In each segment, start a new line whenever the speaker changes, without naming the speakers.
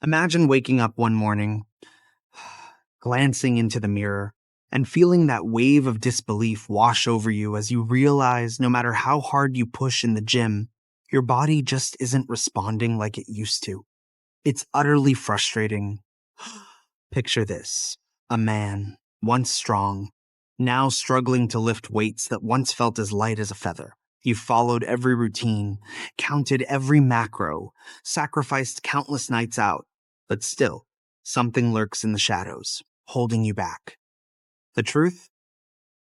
Imagine waking up one morning, glancing into the mirror, and feeling that wave of disbelief wash over you as you realize no matter how hard you push in the gym, your body just isn't responding like it used to. It's utterly frustrating. Picture this: a man, once strong, now struggling to lift weights that once felt as light as a feather. You followed every routine, counted every macro, sacrificed countless nights out, but still, something lurks in the shadows, holding you back. The truth?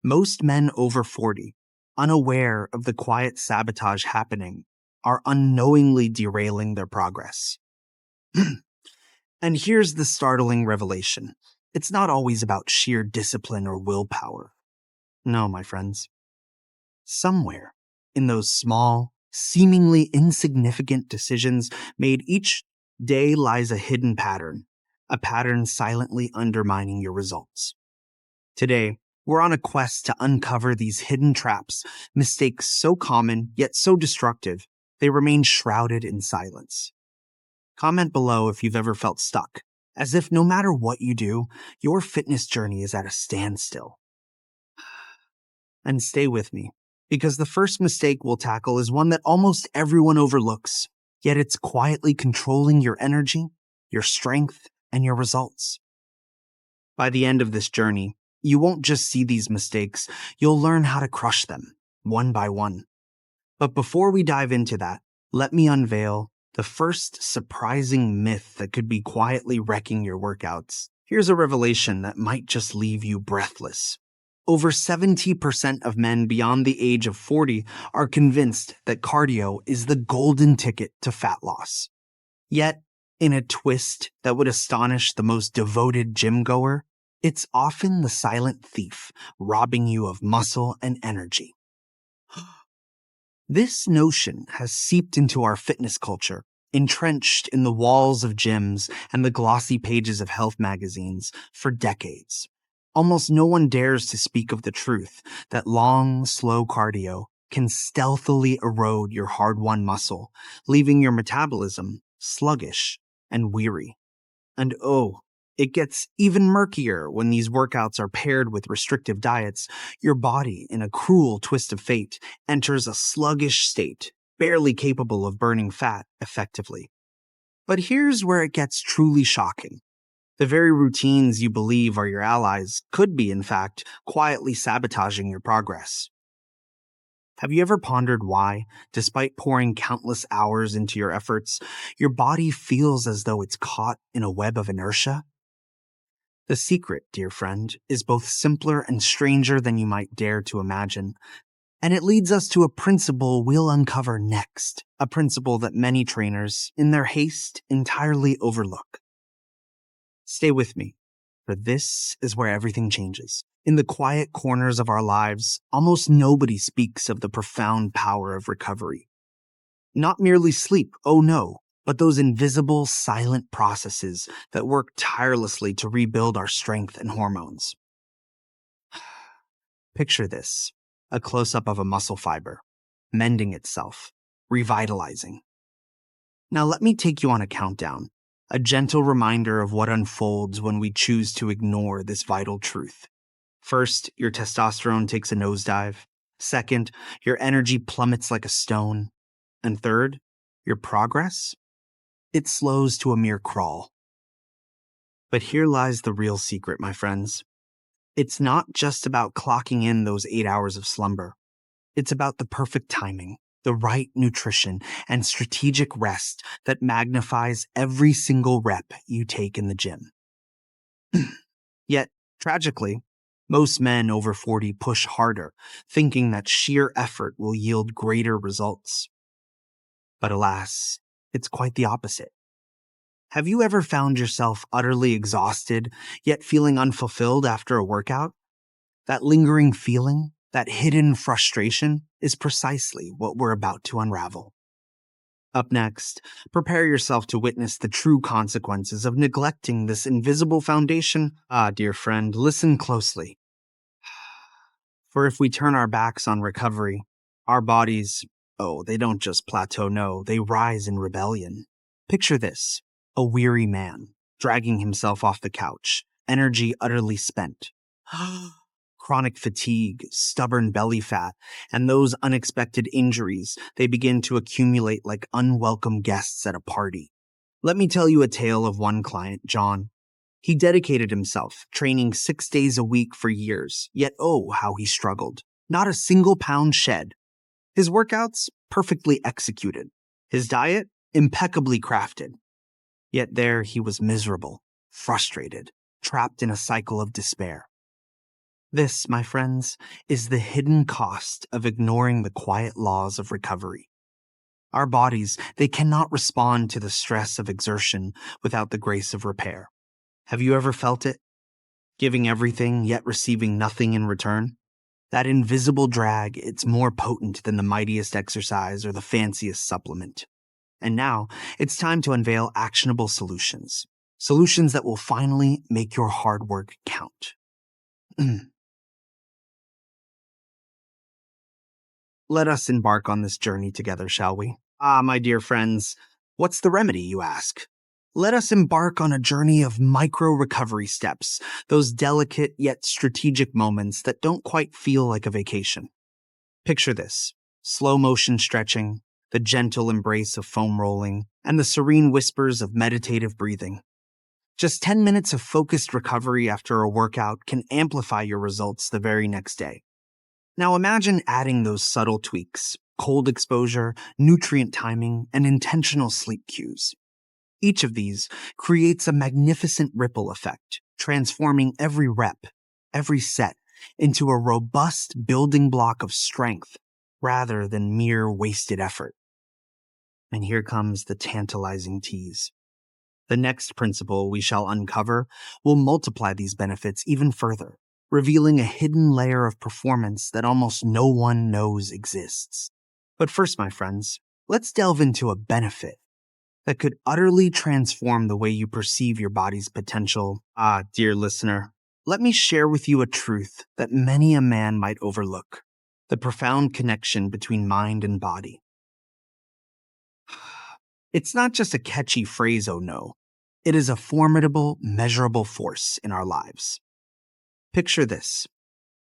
Most men over 40, unaware of the quiet sabotage happening, are unknowingly derailing their progress. And here's the startling revelation. It's not always about sheer discipline or willpower. No, my friends. Somewhere in those small, seemingly insignificant decisions made each day lies a hidden pattern, a pattern silently undermining your results. Today, we're on a quest to uncover these hidden traps, mistakes so common yet so destructive, they remain shrouded in silence. Comment below if you've ever felt stuck, as if no matter what you do, your fitness journey is at a standstill. And stay with me, because the first mistake we'll tackle is one that almost everyone overlooks, yet it's quietly controlling your energy, your strength, and your results. By the end of this journey, you won't just see these mistakes, you'll learn how to crush them, one by one. But before we dive into that, let me unveil the first surprising myth that could be quietly wrecking your workouts. Here's a revelation that might just leave you breathless. Over 70% of men beyond the age of 40 are convinced that cardio is the golden ticket to fat loss. Yet, in a twist that would astonish the most devoted gym goer, it's often the silent thief, robbing you of muscle and energy. This notion has seeped into our fitness culture, entrenched in the walls of gyms and the glossy pages of health magazines for decades. Almost no one dares to speak of the truth that long, slow cardio can stealthily erode your hard-won muscle, leaving your metabolism sluggish and weary. And it gets even murkier when these workouts are paired with restrictive diets. Your body, in a cruel twist of fate, enters a sluggish state, barely capable of burning fat effectively. But here's where it gets truly shocking. The very routines you believe are your allies could be, in fact, quietly sabotaging your progress. Have you ever pondered why, despite pouring countless hours into your efforts, your body feels as though it's caught in a web of inertia? The secret, dear friend, is both simpler and stranger than you might dare to imagine. And it leads us to a principle we'll uncover next, a principle that many trainers, in their haste, entirely overlook. Stay with me, for this is where everything changes. In the quiet corners of our lives, almost nobody speaks of the profound power of recovery. Not merely sleep, oh no, but those invisible, silent processes that work tirelessly to rebuild our strength and hormones. Picture this: a close-up of a muscle fiber, mending itself, revitalizing. Now let me take you on a countdown, a gentle reminder of what unfolds when we choose to ignore this vital truth. First, your testosterone takes a nosedive. Second, your energy plummets like a stone. And third, your progress? It slows to a mere crawl. But here lies the real secret, my friends. It's not just about clocking in those 8 hours of slumber. It's about the perfect timing, the right nutrition, and strategic rest that magnifies every single rep you take in the gym. Yet, tragically, most men over 40 push harder, thinking that sheer effort will yield greater results. But alas, it's quite the opposite. Have you ever found yourself utterly exhausted, yet feeling unfulfilled after a workout? That lingering feeling, that hidden frustration, is precisely what we're about to unravel. Up next, prepare yourself to witness the true consequences of neglecting this invisible foundation. Dear friend, listen closely. For if we turn our backs on recovery, our bodies, they don't just plateau, no, they rise in rebellion. Picture this: A weary man, dragging himself off the couch, energy utterly spent. Chronic fatigue, stubborn belly fat, and those unexpected injuries, they begin to accumulate like unwelcome guests at a party. Let me tell you a tale of one client, John. He dedicated himself, training 6 days a week for years, yet oh, how he struggled. Not a single pound shed. His workouts, perfectly executed. His diet, impeccably crafted. Yet there he was miserable, frustrated, trapped in a cycle of despair. This, my friends, is the hidden cost of ignoring the quiet laws of recovery. Our bodies, they cannot respond to the stress of exertion without the grace of repair. Have you ever felt it? Giving everything, yet receiving nothing in return? That invisible drag, it's more potent than the mightiest exercise or the fanciest supplement. And now, it's time to unveil actionable solutions. Solutions that will finally make your hard work count. Let us embark on this journey together, shall we? Ah, my dear friends, what's the remedy, you ask? Let us embark on a journey of micro-recovery steps, those delicate yet strategic moments that don't quite feel like a vacation. Picture this: slow-motion stretching, the gentle embrace of foam rolling, and the serene whispers of meditative breathing. Just 10 minutes of focused recovery after a workout can amplify your results the very next day. Now imagine adding those subtle tweaks: cold exposure, nutrient timing, and intentional sleep cues. Each of these creates a magnificent ripple effect, transforming every rep, every set, into a robust building block of strength rather than mere wasted effort. And here comes the tantalizing tease. The next principle we shall uncover will multiply these benefits even further, revealing a hidden layer of performance that almost no one knows exists. But first, my friends, let's delve into a benefit that could utterly transform the way you perceive your body's potential. Ah, dear listener, let me share with you a truth that many a man might overlook: the profound connection between mind and body. It's not just a catchy phrase, oh no. It is a formidable, measurable force in our lives. Picture this: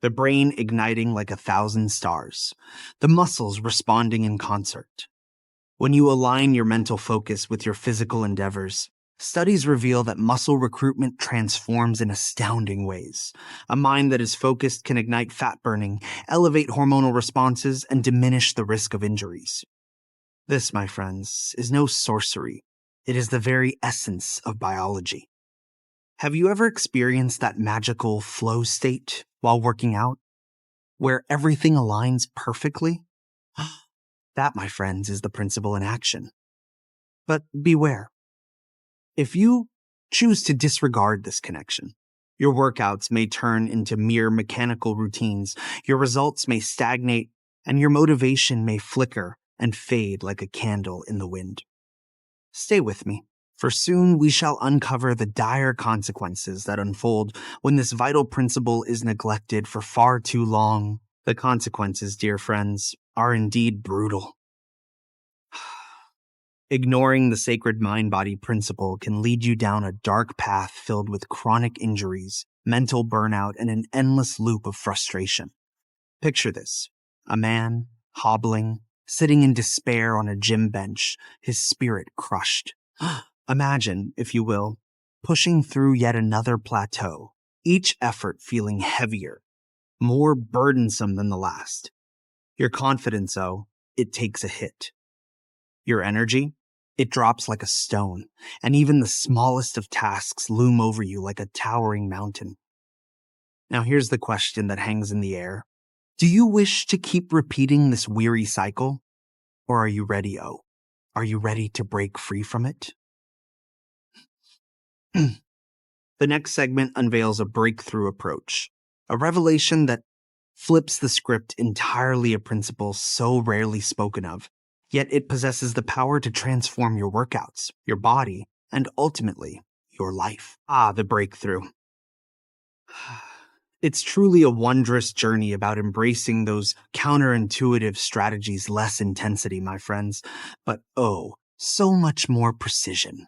the brain igniting like 1,000 stars, the muscles responding in concert. When you align your mental focus with your physical endeavors, studies reveal that muscle recruitment transforms in astounding ways. A mind that is focused can ignite fat burning, elevate hormonal responses, and diminish the risk of injuries. This, my friends, is no sorcery. It is the very essence of biology. Have you ever experienced that magical flow state while working out, where everything aligns perfectly? That, my friends, is the principle in action. But beware. If you choose to disregard this connection, your workouts may turn into mere mechanical routines, your results may stagnate, and your motivation may flicker and fade like a candle in the wind. Stay with me, for soon we shall uncover the dire consequences that unfold when this vital principle is neglected for far too long. The consequences, dear friends, are indeed brutal. Ignoring the sacred mind-body principle can lead you down a dark path filled with chronic injuries, mental burnout, and an endless loop of frustration. Picture this: a man, hobbling, sitting in despair on a gym bench, his spirit crushed. Imagine, if you will, pushing through yet another plateau, each effort feeling heavier, more burdensome than the last. Your confidence, oh, it takes a hit. Your energy, it drops like a stone, and even the smallest of tasks loom over you like a towering mountain. Now here's the question that hangs in the air. Do you wish to keep repeating this weary cycle? Or are you ready, oh? Are you ready to break free from it? The next segment unveils a breakthrough approach, a revelation that flips the script entirely, a principle so rarely spoken of, yet it possesses the power to transform your workouts, your body, and ultimately, your life. Ah, the breakthrough. It's truly a wondrous journey about embracing those counterintuitive strategies: less intensity, my friends, but oh, so much more precision.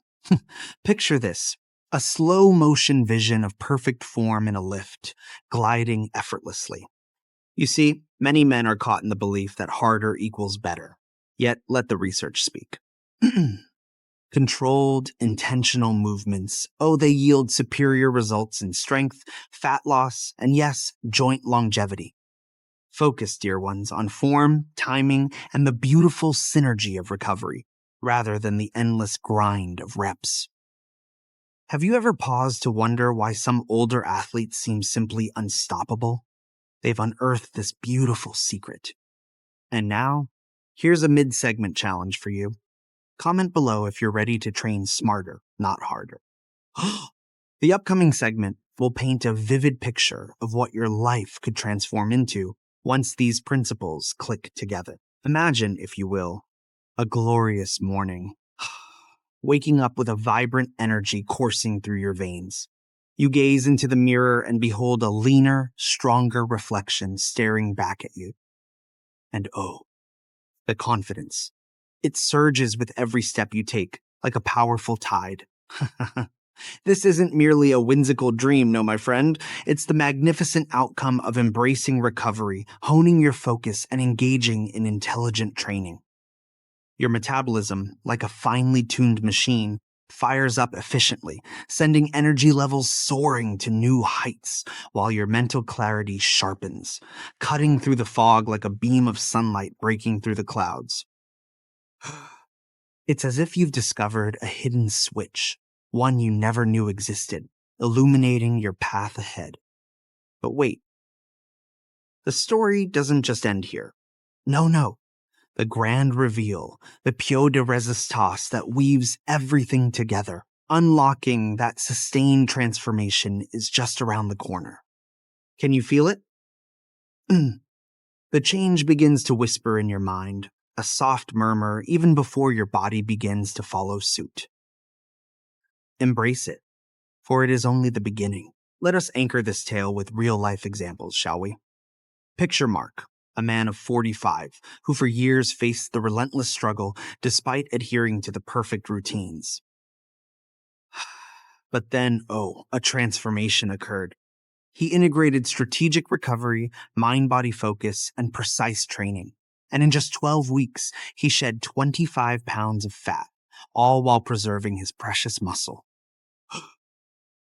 Picture this: a slow motion vision of perfect form in a lift, gliding effortlessly. You see, many men are caught in the belief that harder equals better. Yet let the research speak. Controlled, intentional movements, oh, they yield superior results in strength, fat loss, and yes, joint longevity. Focus, dear ones, on form, timing, and the beautiful synergy of recovery, rather than the endless grind of reps. Have you ever paused to wonder why some older athletes seem simply unstoppable? They've unearthed this beautiful secret. And now, here's a mid-segment challenge for you. Comment below if you're ready to train smarter, not harder. The upcoming segment will paint a vivid picture of what your life could transform into once these principles click together. Imagine, if you will, a glorious morning, waking up with a vibrant energy coursing through your veins. You gaze into the mirror and behold a leaner, stronger reflection staring back at you. And oh, the confidence. It surges with every step you take, like a powerful tide. This isn't merely a whimsical dream, no, my friend. It's the magnificent outcome of embracing recovery, honing your focus, and engaging in intelligent training. Your metabolism, like a finely tuned machine, fires up efficiently, sending energy levels soaring to new heights, while your mental clarity sharpens, cutting through the fog like a beam of sunlight breaking through the clouds. It's as if you've discovered a hidden switch, one you never knew existed, illuminating your path ahead. But wait, the story doesn't just end here. No. The grand reveal, the pied de resistance that weaves everything together, unlocking that sustained transformation, is just around the corner. Can you feel it? The change begins to whisper in your mind, a soft murmur even before your body begins to follow suit. Embrace it, for it is only the beginning. Let us anchor this tale with real-life examples, shall we? Picture Mark, a man of 45, who for years faced the relentless struggle despite adhering to the perfect routines. But then, a transformation occurred. He integrated strategic recovery, mind-body focus, and precise training. And in just 12 weeks, he shed 25 pounds of fat, all while preserving his precious muscle.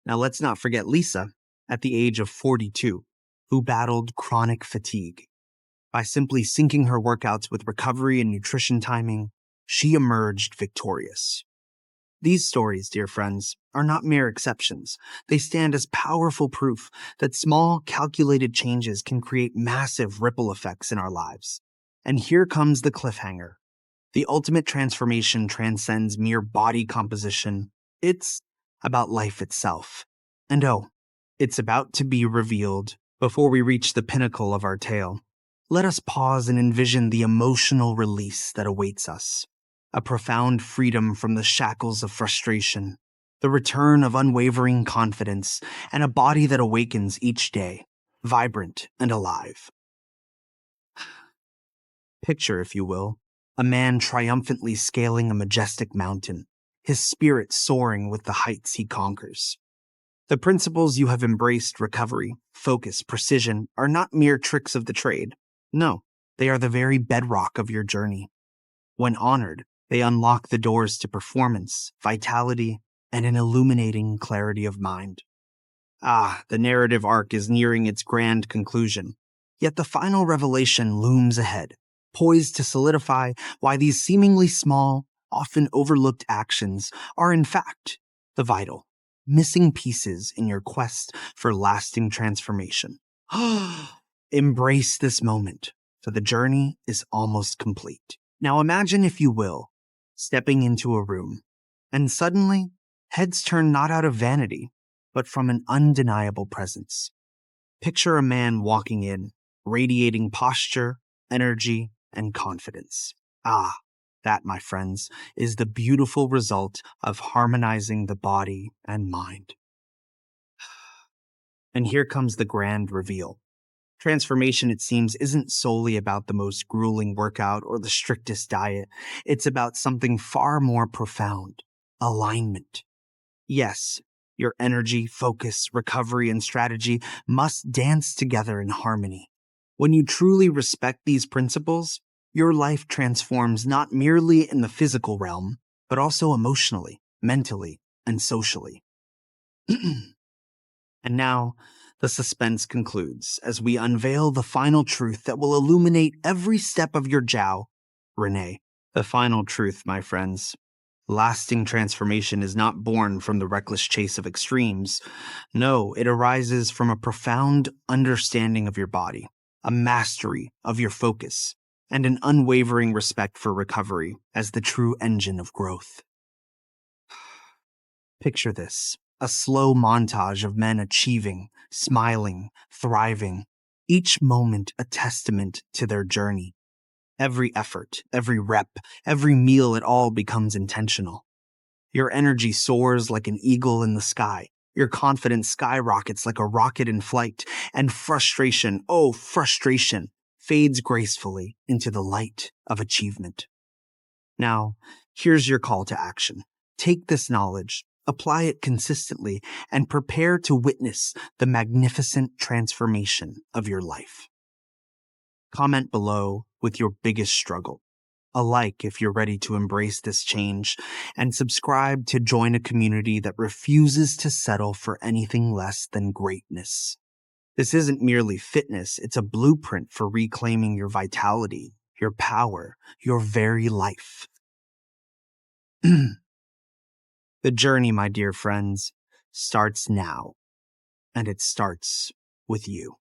Now let's not forget Lisa, at the age of 42, who battled chronic fatigue. By simply syncing her workouts with recovery and nutrition timing, she emerged victorious. These stories, dear friends, are not mere exceptions. They stand as powerful proof that small, calculated changes can create massive ripple effects in our lives. And here comes the cliffhanger. The ultimate transformation transcends mere body composition. It's about life itself. And it's about to be revealed. Before we reach the pinnacle of our tale, let us pause and envision the emotional release that awaits us. A profound freedom from the shackles of frustration, the return of unwavering confidence, and a body that awakens each day, vibrant and alive. Picture, if you will, a man triumphantly scaling a majestic mountain, his spirit soaring with the heights he conquers. The principles you have embraced, recovery, focus, precision, are not mere tricks of the trade. No, they are the very bedrock of your journey. When honored, they unlock the doors to performance, vitality, and an illuminating clarity of mind. The narrative arc is nearing its grand conclusion. Yet the final revelation looms ahead, poised to solidify why these seemingly small, often overlooked actions are in fact the vital, missing pieces in your quest for lasting transformation. Embrace this moment, for the journey is almost complete. Now imagine, if you will, stepping into a room, and suddenly, heads turn not out of vanity, but from an undeniable presence. Picture a man walking in, radiating posture, energy, and confidence. That, my friends, is the beautiful result of harmonizing the body and mind. And here comes the grand reveal. Transformation, it seems, isn't solely about the most grueling workout or the strictest diet. It's about something far more profound. alignment. Yes, your energy, focus, recovery, and strategy must dance together in harmony. When you truly respect these principles, your life transforms not merely in the physical realm, but also emotionally, mentally, and socially. And now, the suspense concludes as we unveil the final truth that will illuminate every step of your Jiao, Renee. The final truth, my friends. Lasting transformation is not born from the reckless chase of extremes. No, it arises from a profound understanding of your body, a mastery of your focus, and an unwavering respect for recovery as the true engine of growth. Picture this, a slow montage of men achieving, smiling, thriving, each moment a testament to their journey. Every effort, every rep, every meal, it all becomes intentional. Your energy soars like an eagle in the sky. Your confidence skyrockets like a rocket in flight. And frustration, oh, frustration, fades gracefully into the light of achievement. Now, here's your call to action. Take this knowledge, apply it consistently, and prepare to witness the magnificent transformation of your life. Comment below with your biggest struggle. A like if you're ready to embrace this change, and subscribe to join a community that refuses to settle for anything less than greatness. This isn't merely fitness, it's a blueprint for reclaiming your vitality, your power, your very life. The journey, my dear friends, starts now, and it starts with you.